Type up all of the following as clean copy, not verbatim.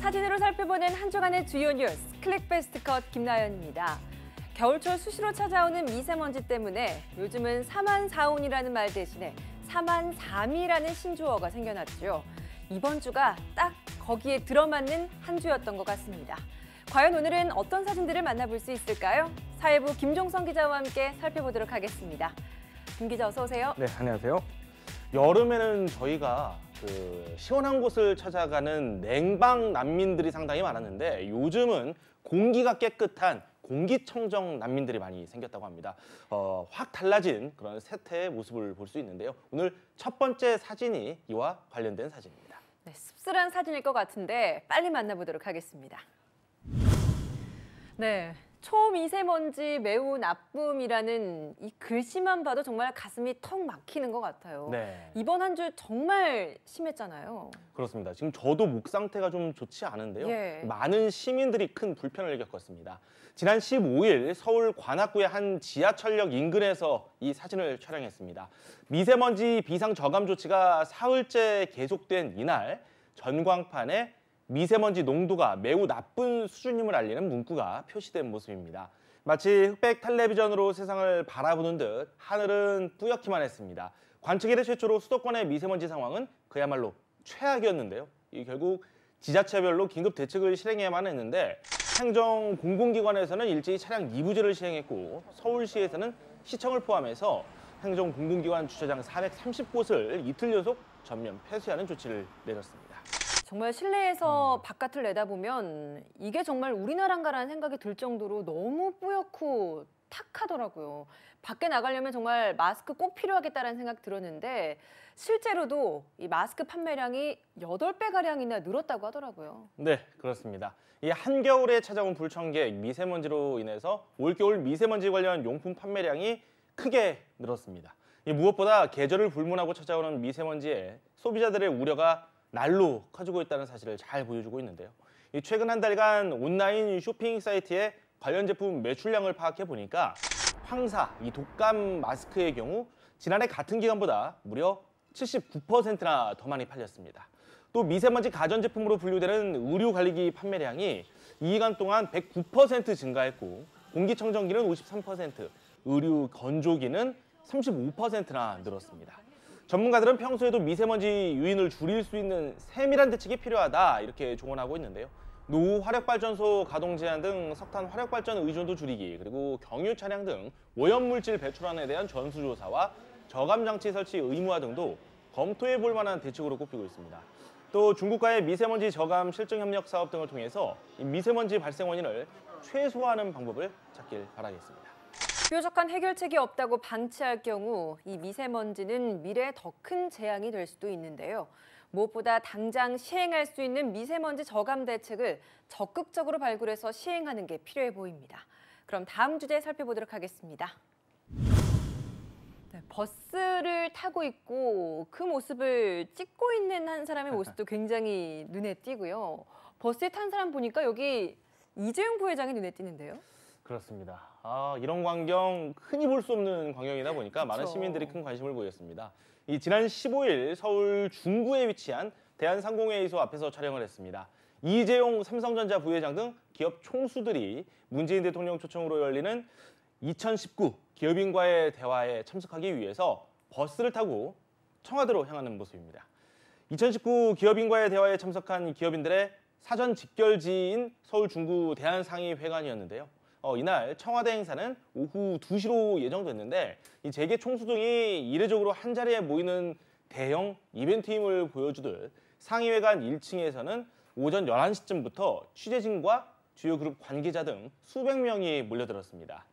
사진으로 살펴보는 한 주간의 주요 뉴스, 클릭베스트 컷 김나연입니다. 겨울철 수시로 찾아오는 미세먼지 때문에 요즘은 사만사온이라는 말 대신에 사만삼이라는 신조어가 생겨났죠. 이번 주가 딱 거기에 들어맞는 한 주였던 것 같습니다. 과연 오늘은 어떤 사진들을 만나볼 수 있을까요? 사회부 김종성 기자와 함께 살펴보도록 하겠습니다. 김 기자 어서 오세요. 네, 안녕하세요. 여름에는 저희가 시원한 곳을 찾아가는 냉방 난민들이 상당히 많았는데 요즘은 공기가 깨끗한 공기청정 난민들이 많이 생겼다고 합니다. 확 달라진 그런 세태의 모습을 볼 수 있는데요. 오늘 첫 번째 사진이 이와 관련된 사진입니다. 네, 씁쓸한 사진일 것 같은데 빨리 만나보도록 하겠습니다. 네, 초미세먼지 매우 나쁨이라는 이 글씨만 봐도 정말 가슴이 턱 막히는 것 같아요. 네. 이번 한 주 정말 심했잖아요. 그렇습니다. 지금 저도 목 상태가 좀 좋지 않은데요. 예. 많은 시민들이 큰 불편을 겪었습니다. 지난 15일 서울 관악구의 한 지하철역 인근에서 이 사진을 촬영했습니다. 미세먼지 비상 저감 조치가 사흘째 계속된 이날 전광판에 미세먼지 농도가 매우 나쁜 수준임을 알리는 문구가 표시된 모습입니다. 마치 흑백 텔레비전으로 세상을 바라보는 듯 하늘은 뿌옇기만 했습니다. 관측 이래 최초로 수도권의 미세먼지 상황은 그야말로 최악이었는데요. 결국 지자체별로 긴급 대책을 실행해야만 했는데 행정 공공기관에서는 일제히 차량 이부제를 시행했고 서울시에서는 시청을 포함해서 행정 공공기관 주차장 430곳을 이틀 연속 전면 폐쇄하는 조치를 내렸습니다. 정말 실내에서 바깥을 내다보면 이게 정말 우리나라인가라는 생각이 들 정도로 너무 뿌옇고 탁하더라고요. 밖에 나가려면 정말 마스크 꼭 필요하겠다라는 생각 들었는데 실제로도 이 마스크 판매량이 8배가량이나 늘었다고 하더라고요. 네, 그렇습니다. 이 한겨울에 찾아온 불청객 미세먼지로 인해서 올겨울 미세먼지 관련 용품 판매량이 크게 늘었습니다. 무엇보다 계절을 불문하고 찾아오는 미세먼지에 소비자들의 우려가 날로 커지고 있다는 사실을 잘 보여주고 있는데요. 최근 한 달간 온라인 쇼핑 사이트의 관련 제품 매출량을 파악해 보니까 황사, 이 독감 마스크의 경우 지난해 같은 기간보다 무려 79%나 더 많이 팔렸습니다. 또 미세먼지 가전제품으로 분류되는 의류관리기 판매량이 이 기간 동안 109% 증가했고 공기청정기는 53%, 의류 건조기는 35%나 늘었습니다. 전문가들은 평소에도 미세먼지 유인을 줄일 수 있는 세밀한 대책이 필요하다 이렇게 조언하고 있는데요. 노후 화력발전소 가동 제한 등 석탄 화력발전 의존도 줄이기 그리고 경유 차량 등 오염물질 배출안에 대한 전수조사와 저감장치 설치 의무화 등도 검토해 볼 만한 대책으로 꼽히고 있습니다. 또 중국과의 미세먼지 저감 실증 협력 사업 등을 통해서 이 미세먼지 발생 원인을 최소화하는 방법을 찾길 바라겠습니다. 뾰족한 해결책이 없다고 방치할 경우 이 미세먼지는 미래에 더 큰 재앙이 될 수도 있는데요. 무엇보다 당장 시행할 수 있는 미세먼지 저감 대책을 적극적으로 발굴해서 시행하는 게 필요해 보입니다. 그럼 다음 주제 살펴보도록 하겠습니다. 네, 버스를 타고 있고 그 모습을 찍고 있는 한 사람의 모습도 굉장히 눈에 띄고요. 버스에 탄 사람 보니까 여기 이재용 부회장이 눈에 띄는데요. 그렇습니다. 이런 광경 흔히 볼 수 없는 광경이다 보니까 그쵸. 많은 시민들이 큰 관심을 보였습니다. 지난 15일 서울 중구에 위치한 대한상공회의소 앞에서 촬영을 했습니다. 이재용 삼성전자 부회장 등 기업 총수들이 문재인 대통령 초청으로 열리는 2019 기업인과의 대화에 참석하기 위해서 버스를 타고 청와대로 향하는 모습입니다. 2019 기업인과의 대화에 참석한 기업인들의 사전 직결지인 서울 중구 대한상의회관이었는데요. 이날 청와대 행사는 오후 2시로 예정됐는데 이 재계 총수 등이 이례적으로 한자리에 모이는 대형 이벤트임을 보여주듯 상의회관 1층에서는 오전 11시쯤부터 취재진과 주요 그룹 관계자 등 수백 명이 몰려들었습니다.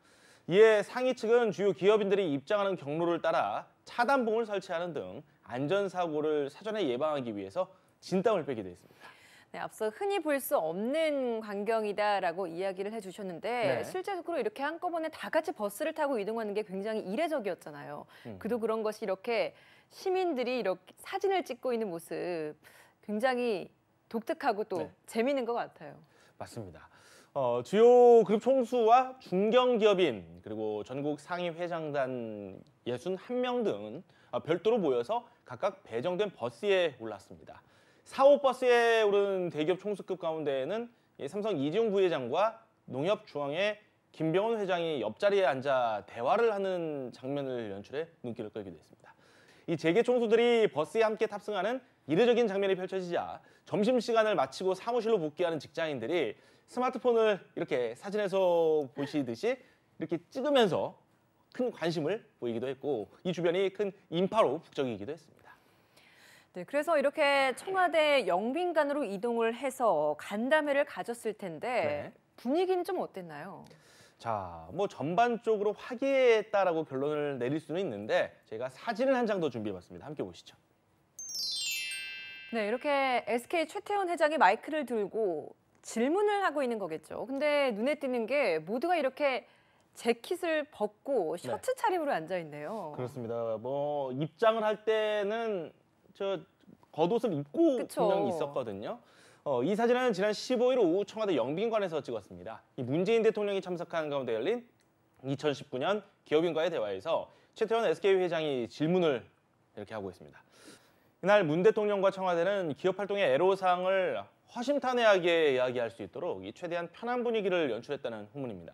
이에 상의 측은 주요 기업인들이 입장하는 경로를 따라 차단봉을 설치하는 등 안전사고를 사전에 예방하기 위해서 진땀을 빼게 됐습니다. 네, 앞서 흔히 볼 수 없는 광경이다라고 이야기를 해주셨는데 네. 실제적으로 이렇게 한꺼번에 다 같이 버스를 타고 이동하는 게 굉장히 이례적이었잖아요. 그도 그런 것이 이렇게 시민들이 이렇게 사진을 찍고 있는 모습 굉장히 독특하고 또 네. 재미있는 것 같아요. 맞습니다. 주요 그룹 총수와 중견기업인 그리고 전국 상임회장단 61명 등은 별도로 모여서 각각 배정된 버스에 올랐습니다. 4호버스에 오른 대기업 총수급 가운데에는 이 삼성 이재용 부회장과 농협중앙회 김병원 회장이 옆자리에 앉아 대화를 하는 장면을 연출해 눈길을 끌기도 했습니다. 이 재계 총수들이 버스에 함께 탑승하는 이례적인 장면이 펼쳐지자 점심시간을 마치고 사무실로 복귀하는 직장인들이 스마트폰을 이렇게 사진에서 보시듯이 이렇게 찍으면서 큰 관심을 보이기도 했고 이 주변이 큰 인파로 북적이기도 했습니다. 네, 그래서 이렇게 청와대 영빈관으로 이동을 해서 간담회를 가졌을 텐데 네. 분위기는 좀 어땠나요? 자, 뭐 전반적으로 화기애애했다라고 결론을 내릴 수는 있는데 제가 사진을 한 장 더 준비해봤습니다. 함께 보시죠. 네, 이렇게 SK 최태원 회장이 마이크를 들고 질문을 하고 있는 거겠죠. 근데 눈에 띄는 게 모두가 이렇게 재킷을 벗고 셔츠 차림으로 앉아 있네요. 그렇습니다. 뭐 입장을 할 때는 저 겉옷을 입고 그쵸. 분명히 있었거든요. 이 사진은 지난 15일 오후 청와대 영빈관에서 찍었습니다. 이 문재인 대통령이 참석한 가운데 열린 2019년 기업인과의 대화에서 최태원 SK 회장이 질문을 이렇게 하고 있습니다. 이날 문 대통령과 청와대는 기업 활동의 애로사항을 허심탄회하게 이야기할 수 있도록 최대한 편한 분위기를 연출했다는 후문입니다.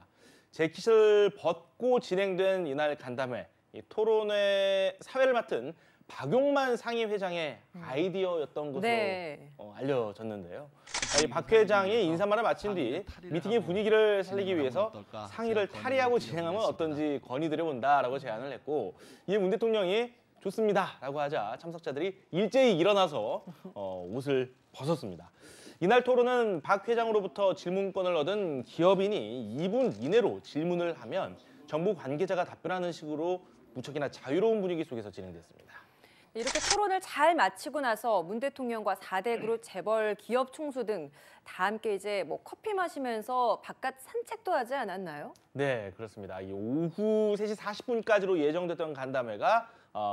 재킷을 벗고 진행된 이날 간담회, 이 토론회 사회를 맡은 박용만 상임회장의 아이디어였던 것으로 네. 알려졌는데요. 이 박 회장이 인사말을 마친 뒤 미팅의 분위기를 살리기 위해서 상의를 탈의하고 진행하면 어떤지 건의드려본다라고 제안을 했고 이에 문 대통령이 좋습니다라고 하자 참석자들이 일제히 일어나서 옷을 벗었습니다. 이날 토론은 박 회장으로부터 질문권을 얻은 기업인이 2분 이내로 질문을 하면 정부 관계자가 답변하는 식으로 무척이나 자유로운 분위기 속에서 진행됐습니다. 이렇게 토론을 잘 마치고 나서 문 대통령과 4대 그룹 재벌 기업 총수 등 다 함께 이제 뭐 커피 마시면서 바깥 산책도 하지 않았나요? 네, 그렇습니다. 이 오후 3시 40분까지로 예정됐던 간담회가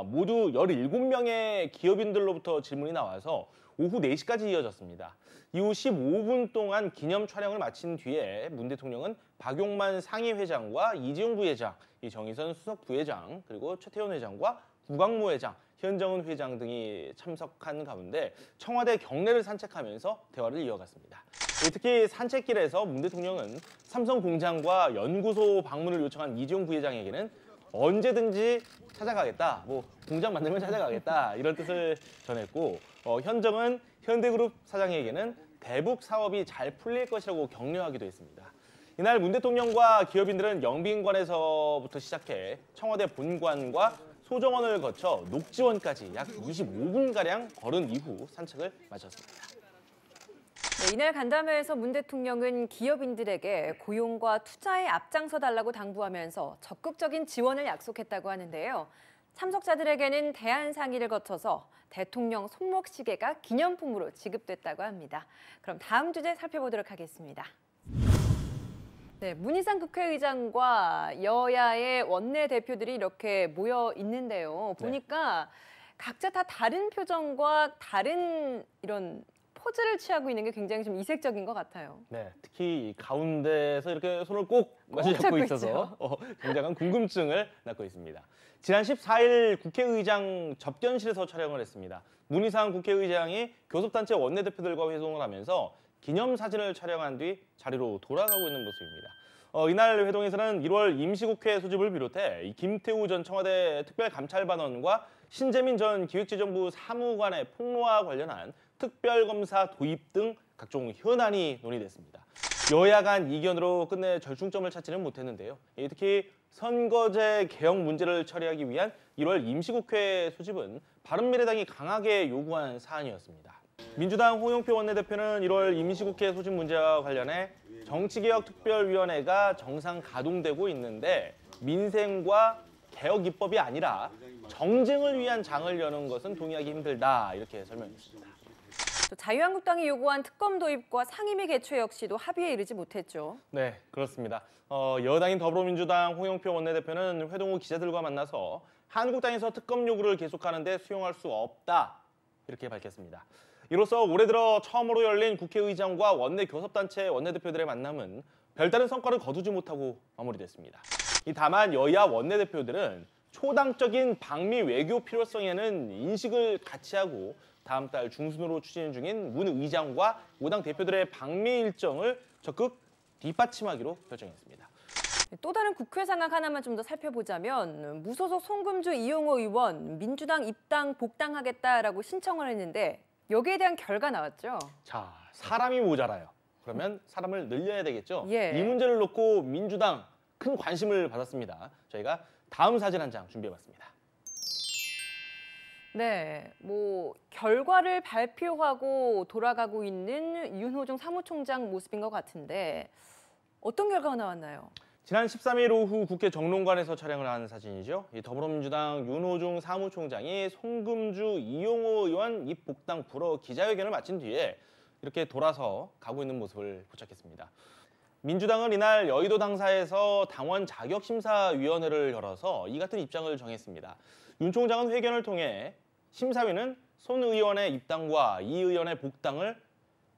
모두 17명의 기업인들로부터 질문이 나와서 오후 4시까지 이어졌습니다. 이후 15분 동안 기념 촬영을 마친 뒤에 문 대통령은 박용만 상임회장과 이재용 부회장, 이 정의선 수석 부회장, 그리고 최태원 회장과 구광모 회장, 현정은 회장 등이 참석한 가운데 청와대 경내를 산책하면서 대화를 이어갔습니다. 특히 산책길에서 문 대통령은 삼성 공장과 연구소 방문을 요청한 이재용 부회장에게는 언제든지 찾아가겠다, 뭐 공장 만들면 찾아가겠다 이런 뜻을 전했고 현정은 현대그룹 사장에게는 대북 사업이 잘 풀릴 것이라고 격려하기도 했습니다. 이날 문 대통령과 기업인들은 영빈관에서부터 시작해 청와대 본관과 소정원을 거쳐 녹지원까지 약 25분가량 걸은 이후 산책을 마쳤습니다. 네, 이날 간담회에서 문 대통령은 기업인들에게 고용과 투자에 앞장서 달라고 당부하면서 적극적인 지원을 약속했다고 하는데요. 참석자들에게는 대안 상의를 거쳐서 대통령 손목시계가 기념품으로 지급됐다고 합니다. 그럼 다음 주제 살펴보도록 하겠습니다. 네, 문희상 국회의장과 여야의 원내대표들이 이렇게 모여 있는데요. 보니까 각자 다 다른 표정과 다른 이런 포즈를 취하고 있는 게 굉장히 좀 이색적인 것 같아요. 네, 특히 이 가운데서 이렇게 손을 꼭 마주잡고 있어서 굉장한 궁금증을 낳고 있습니다. 지난 14일 국회의장 접견실에서 촬영을 했습니다. 문희상 국회의장이 교섭단체 원내대표들과 회동을 하면서 기념사진을 촬영한 뒤 자리로 돌아가고 있는 모습입니다. 이날 회동에서는 1월 임시국회 소집을 비롯해 김태우 전 청와대 특별감찰반원과 신재민 전 기획재정부 사무관의 폭로와 관련한 특별검사 도입 등 각종 현안이 논의됐습니다. 여야 간 이견으로 끝내 절충점을 찾지는 못했는데요. 특히 선거제 개혁 문제를 처리하기 위한 1월 임시국회 소집은 바른미래당이 강하게 요구한 사안이었습니다. 민주당 홍영표 원내대표는 1월 임시국회 소집 문제와 관련해 정치개혁특별위원회가 정상 가동되고 있는데 민생과 개혁 입법이 아니라 정쟁을 위한 장을 여는 것은 동의하기 힘들다 이렇게 설명했습니다. 또 자유한국당이 요구한 특검 도입과 상임위 개최 역시도 합의에 이르지 못했죠. 네, 그렇습니다. 여당인 더불어민주당 홍영표 원내대표는 회동 후 기자들과 만나서 한국당에서 특검 요구를 계속하는데 수용할 수 없다 이렇게 밝혔습니다. 이로써 올해 들어 처음으로 열린 국회의장과 원내 교섭단체 원내대표들의 만남은 별다른 성과를 거두지 못하고 마무리됐습니다. 다만 여야 원내대표들은 초당적인 방미 외교 필요성에는 인식을 같이 하고 다음 달 중순으로 추진 중인 문 의장과 5당 대표들의 방미 일정을 적극 뒷받침하기로 결정했습니다. 또 다른 국회 상황 하나만 좀 더 살펴보자면 무소속 송금주 이용호 의원 민주당 입당 복당하겠다라고 신청을 했는데 여기에 대한 결과 나왔죠. 자, 사람이 모자라요. 그러면 사람을 늘려야 되겠죠. 예. 이 문제를 놓고 민주당 큰 관심을 받았습니다. 저희가 다음 사진 한 장 준비해봤습니다. 네, 결과를 발표하고 돌아가고 있는 윤호중 사무총장 모습인 것 같은데 어떤 결과가 나왔나요? 지난 13일 오후 국회 정론관에서 촬영을 한 사진이죠. 이 더불어민주당 윤호중 사무총장이 송금주 이용호 의원 입복당 불허 기자회견을 마친 뒤에 이렇게 돌아서 가고 있는 모습을 포착했습니다. 민주당은 이날 여의도 당사에서 당원 자격심사위원회를 열어서 이 같은 입장을 정했습니다. 윤 총장은 회견을 통해 심사위는 손 의원의 입당과 이 의원의 복당을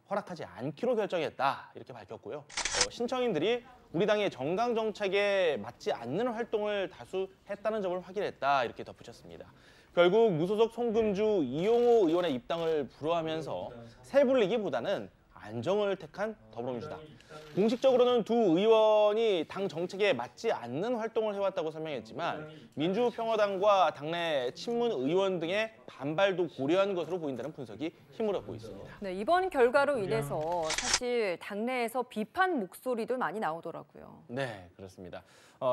허락하지 않기로 결정했다 이렇게 밝혔고요. 신청인들이 우리 당의 정강 정책에 맞지 않는 활동을 다수 했다는 점을 확인했다 이렇게 덧붙였습니다. 결국 무소속 송금주 이용호 의원의 입당을 불허하면서 세불리기보다는 안정을 택한 더불어민주당. 공식적으로는 두 의원이 당 정책에 맞지 않는 활동을 해왔다고 설명했지만 민주평화당과 당내 친문 의원 등의 반발도 고려한 것으로 보인다는 분석이 힘을 얻고 있습니다. 네, 이번 결과로 인해서 사실 당내에서 비판 목소리도 많이 나오더라고요. 네, 그렇습니다.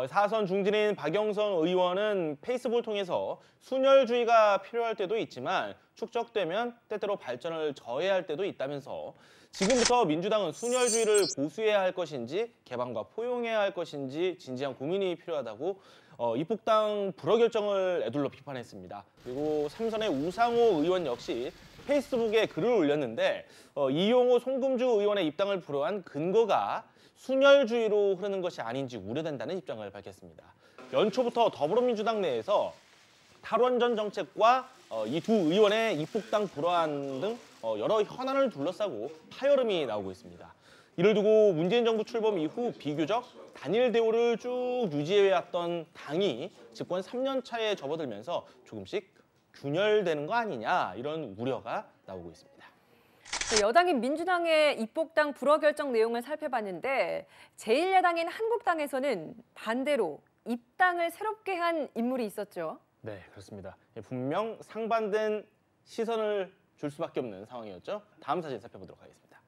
사선 중진인 박영선 의원은 페이스북을 통해서 순혈주의가 필요할 때도 있지만 축적되면 때때로 발전을 저해할 때도 있다면서 지금부터 민주당은 순혈주의를 고수해야 할 것인지 개방과 포용해야 할 것인지 진지한 고민이 필요하다고 입복당 불허 결정을 에둘러 비판했습니다. 그리고 삼선의 우상호 의원 역시 페이스북에 글을 올렸는데 이용호 송금주 의원의 입당을 불허한 근거가 순혈주의로 흐르는 것이 아닌지 우려된다는 입장을 밝혔습니다. 연초부터 더불어민주당 내에서 탈원전 정책과 이 두 의원의 입복당 불허안 등 여러 현안을 둘러싸고 파열음이 나오고 있습니다. 이를 두고 문재인 정부 출범 이후 비교적 단일 대우를 쭉 유지해왔던 당이 집권 3년 차에 접어들면서 조금씩 균열되는 거 아니냐 이런 우려가 나오고 있습니다. 여당인 민주당의 입복당 불허 결정 내용을 살펴봤는데 제1야당인 한국당에서는 반대로 입당을 새롭게 한 인물이 있었죠. 네, 그렇습니다. 분명 상반된 시선을 줄 수밖에 없는 상황이었죠. 다음 사진 살펴보도록 하겠습니다.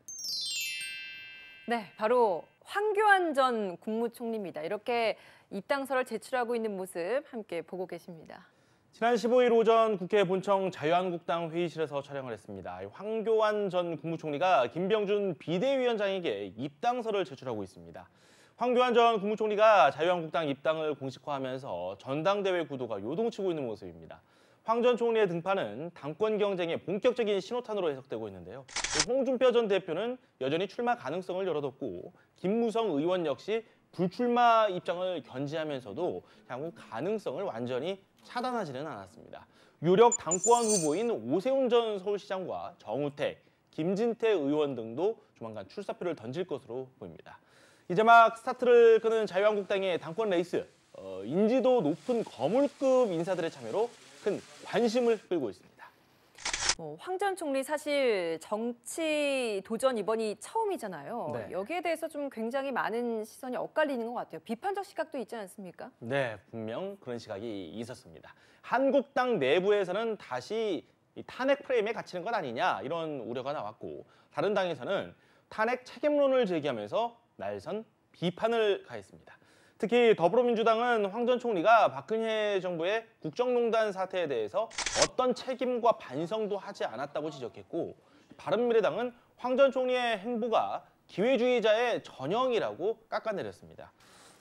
네, 바로 황교안 전 국무총리입니다. 이렇게 입당서를 제출하고 있는 모습 함께 보고 계십니다. 지난 15일 오전 국회 본청 자유한국당 회의실에서 촬영을 했습니다. 황교안 전 국무총리가 김병준 비대위원장에게 입당서를 제출하고 있습니다. 황교안 전 국무총리가 자유한국당 입당을 공식화하면서 전당대회 구도가 요동치고 있는 모습입니다. 황 전 총리의 등판은 당권 경쟁의 본격적인 신호탄으로 해석되고 있는데요. 홍준표 전 대표는 여전히 출마 가능성을 열어뒀고 김무성 의원 역시 불출마 입장을 견지하면서도 향후 가능성을 완전히 차단하지는 않았습니다. 유력 당권 후보인 오세훈 전 서울시장과 정우택, 김진태 의원 등도 조만간 출사표를 던질 것으로 보입니다. 이제 막 스타트를 끄는 자유한국당의 당권 레이스, 인지도 높은 거물급 인사들의 참여로 큰 관심을 끌고 있습니다. 황 전 총리 사실 정치 도전 이번이 처음이잖아요. 네. 여기에 대해서 좀 굉장히 많은 시선이 엇갈리는 것 같아요. 비판적 시각도 있지 않습니까? 네, 분명 그런 시각이 있었습니다. 한국당 내부에서는 다시 이 탄핵 프레임에 갇히는 것 아니냐 이런 우려가 나왔고 다른 당에서는 탄핵 책임론을 제기하면서 날선 비판을 가했습니다. 특히 더불어민주당은 황 전 총리가 박근혜 정부의 국정농단 사태에 대해서 어떤 책임과 반성도 하지 않았다고 지적했고 바른미래당은 황 전 총리의 행보가 기회주의자의 전형이라고 깎아내렸습니다.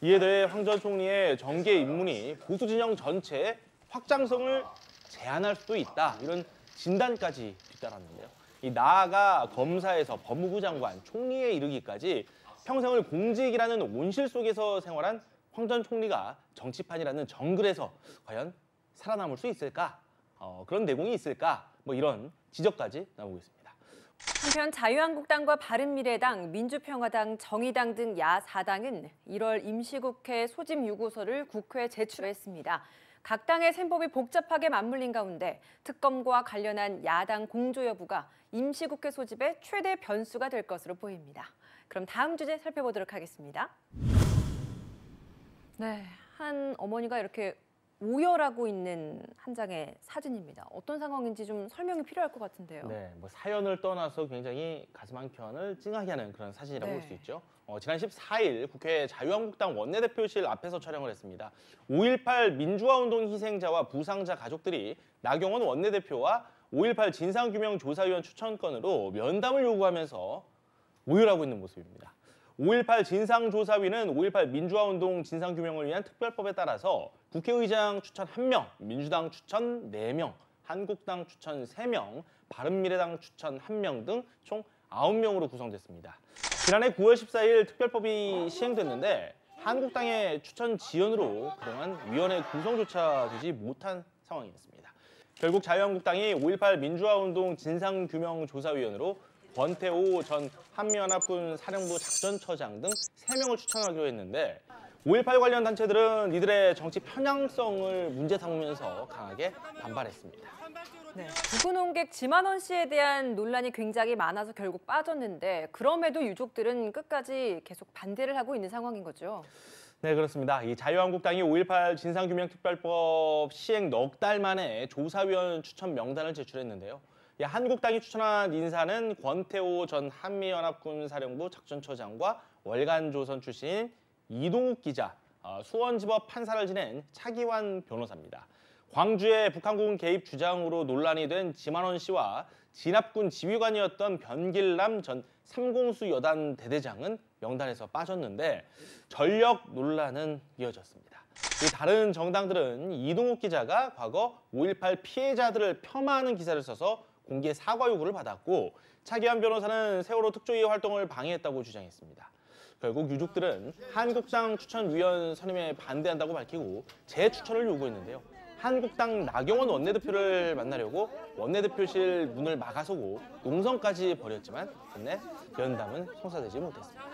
이에 대해 황 전 총리의 정계 입문이 보수 진영 전체의 확장성을 제한할 수도 있다 이런 진단까지 뒤따랐는데요. 나아가 검사에서 법무부 장관, 총리에 이르기까지 평생을 공직이라는 온실 속에서 생활한 황 전 총리가 정치판이라는 정글에서 과연 살아남을 수 있을까? 그런 내공이 있을까? 이런 지적까지 나오고 있습니다. 한편 자유한국당과 바른미래당, 민주평화당, 정의당 등 야 4당은 1월 임시국회 소집 요구서를 국회에 제출했습니다. 각 당의 셈법이 복잡하게 맞물린 가운데 특검과 관련한 야당 공조 여부가 임시국회 소집의 최대 변수가 될 것으로 보입니다. 그럼 다음 주제 살펴보도록 하겠습니다. 네, 한 어머니가 이렇게 오열하고 있는 한 장의 사진입니다. 어떤 상황인지 좀 설명이 필요할 것 같은데요. 네, 뭐 사연을 떠나서 굉장히 가슴 한켠을 찡하게 하는 그런 사진이라고 볼 수 있죠. 지난 14일 국회 자유한국당 원내대표실 앞에서 촬영을 했습니다. 5.18 민주화운동 희생자와 부상자 가족들이 나경원 원내대표와 5.18 진상규명조사위원 추천건으로 면담을 요구하면서 오열하고 있는 모습입니다. 5.18 진상조사위는 5.18 민주화운동 진상규명을 위한 특별법에 따라서 국회의장 추천 1명, 민주당 추천 4명, 한국당 추천 3명, 바른미래당 추천 1명 등 총 9명으로 구성됐습니다. 지난해 9월 14일 특별법이 시행됐는데 한국당의 추천 지연으로 그동안 위원회 구성조차 되지 못한 상황이었습니다. 결국 자유한국당이 5.18 민주화운동 진상규명조사위원으로 권태호 전 한미연합군 사령부 작전처장 등 3명을 추천하기로 했는데 5.18 관련 단체들은 이들의 정치 편향성을 문제 삼으면서 강하게 반발했습니다. 네, 부근홍객 지만원 씨에 대한 논란이 굉장히 많아서 결국 빠졌는데 그럼에도 유족들은 끝까지 계속 반대를 하고 있는 상황인 거죠. 네, 그렇습니다. 이 자유한국당이 5.18 진상규명특별법 시행 넉 달 만에 조사위원 추천 명단을 제출했는데요. 한국당이 추천한 인사는 권태호 전 한미연합군 사령부 작전처장과 월간조선 출신 이동욱 기자, 수원지법 판사를 지낸 차기환 변호사입니다. 광주의 북한군 개입 주장으로 논란이 된 지만원 씨와 진압군 지휘관이었던 변길남 전 삼공수 여단 대대장은 명단에서 빠졌는데 전력 논란은 이어졌습니다. 다른 정당들은 이동욱 기자가 과거 5.18 피해자들을 폄하하는 기사를 써서 공개 사과 요구를 받았고 차기환 변호사는 세월호 특조위 활동을 방해했다고 주장했습니다. 결국 유족들은 한국당 추천위원 선임에 반대한다고 밝히고 재추천을 요구했는데요. 한국당 나경원 원내대표를 만나려고 원내대표실 문을 막아서고 농성까지 벌였지만 끝내 면담은 성사되지 못했습니다.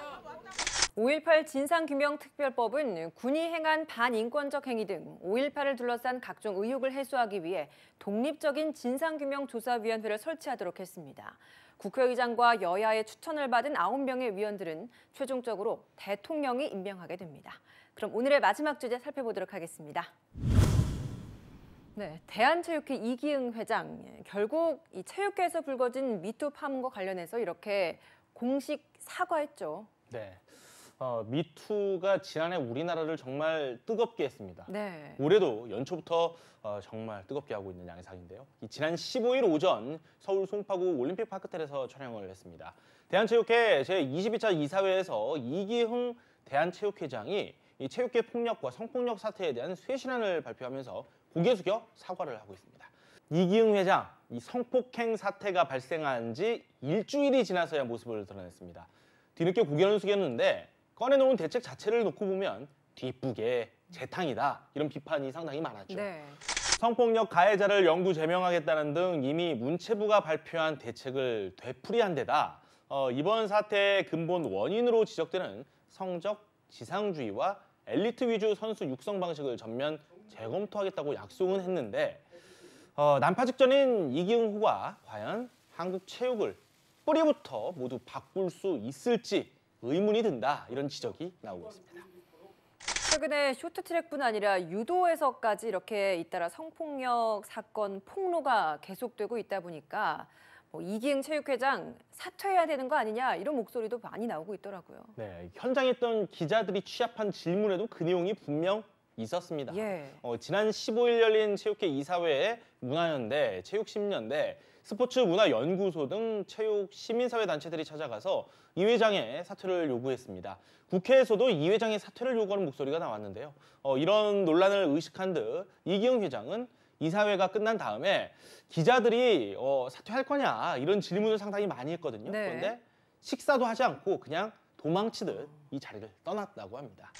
5.18 진상규명특별법은 군이 행한 반인권적 행위 등 5.18을 둘러싼 각종 의혹을 해소하기 위해 독립적인 진상규명조사위원회를 설치하도록 했습니다. 국회의장과 여야의 추천을 받은 9명의 위원들은 최종적으로 대통령이 임명하게 됩니다. 그럼 오늘의 마지막 주제 살펴보도록 하겠습니다. 네, 대한체육회 이기흥 회장, 결국 이 체육계에서 불거진 미투 파문과 관련해서 이렇게 공식 사과했죠. 네, 미투가 지난해 우리나라를 정말 뜨겁게 했습니다. 네. 올해도 연초부터 정말 뜨겁게 하고 있는 양상인데요. 지난 15일 오전 서울 송파구 올림픽 파크텔에서 촬영을 했습니다. 대한체육회 제22차 이사회에서 이기흥 대한체육회장이 이 체육계 폭력과 성폭력 사태에 대한 쇄신안을 발표하면서 고개 숙여 사과를 하고 있습니다. 이기흥 회장, 이 성폭행 사태가 발생한 지 일주일이 지나서야 모습을 드러냈습니다. 뒤늦게 고개를 숙였는데 꺼내놓은 대책 자체를 놓고 보면 뒷북의 재탕이다 이런 비판이 상당히 많았죠. 네. 성폭력 가해자를 영구 제명하겠다는 등 이미 문체부가 발표한 대책을 되풀이한 데다 이번 사태의 근본 원인으로 지적되는 성적 지상주의와 엘리트 위주 선수 육성 방식을 전면 재검토하겠다고 약속은 했는데 난파 직전인 이기흥 후가 과연 한국 체육을 뿌리부터 모두 바꿀 수 있을지 의문이 든다 이런 지적이 나오고 있습니다. 최근에 쇼트트랙뿐 아니라 유도에서까지 이렇게 잇따라 성폭력 사건 폭로가 계속되고 있다 보니까 이기흥 체육회장 사퇴해야 되는 거 아니냐 이런 목소리도 많이 나오고 있더라고요. 네, 현장에 있던 기자들이 취합한 질문에도 그 내용이 분명 있었습니다. 예. 지난 15일 열린 체육회 이사회에 문화연대, 체육심연대, 스포츠문화연구소 등 체육 시민사회 단체들이 찾아가서 이 회장의 사퇴를 요구했습니다. 국회에서도 이 회장의 사퇴를 요구하는 목소리가 나왔는데요. 이런 논란을 의식한 듯 이기흥 회장은 이사회가 끝난 다음에 기자들이 사퇴할 거냐 이런 질문을 상당히 많이 했거든요. 네. 그런데 식사도 하지 않고 그냥 도망치듯 이 자리를 떠났다고 합니다.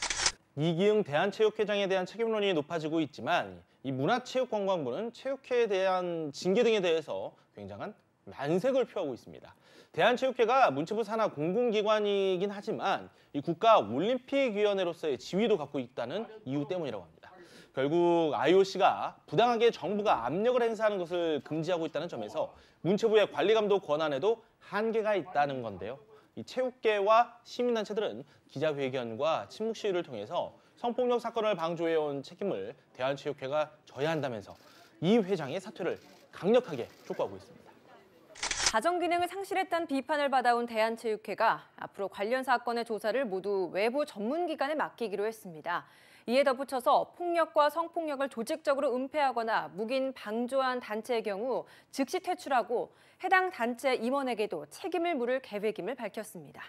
이기흥 대한체육회장에 대한 책임론이 높아지고 있지만 이 문화체육관광부는 체육회에 대한 징계 등에 대해서 굉장한 난색을 표하고 있습니다. 대한체육회가 문체부 산하 공공기관이긴 하지만 이 국가올림픽위원회로서의 지위도 갖고 있다는 이유 때문이라고 합니다. 결국 IOC가 부당하게 정부가 압력을 행사하는 것을 금지하고 있다는 점에서 문체부의 관리감독 권한에도 한계가 있다는 건데요. 이 체육계와 시민단체들은 기자회견과 침묵 시위를 통해서 성폭력 사건을 방조해온 책임을 대한체육회가 져야 한다면서 이 회장의 사퇴를 강력하게 촉구하고 있습니다. 가정 기능을 상실했다는 비판을 받아온 대한체육회가 앞으로 관련 사건의 조사를 모두 외부 전문기관에 맡기기로 했습니다. 이에 덧붙여서 폭력과 성폭력을 조직적으로 은폐하거나 묵인, 방조한 단체의 경우 즉시 퇴출하고 해당 단체 임원에게도 책임을 물을 계획임을 밝혔습니다.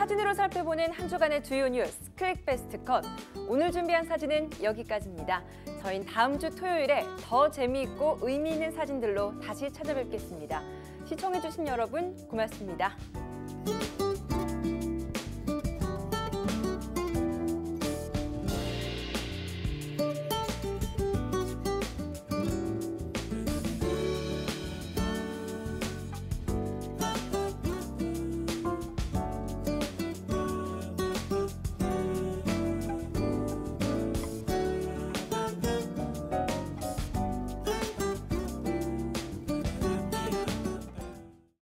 사진으로 살펴보는 한 주간의 주요 뉴스 클릭베스트 컷. 오늘 준비한 사진은 여기까지입니다. 저희는 다음 주 토요일에 더 재미있고 의미 있는 사진들로 다시 찾아뵙겠습니다. 시청해주신 여러분 고맙습니다.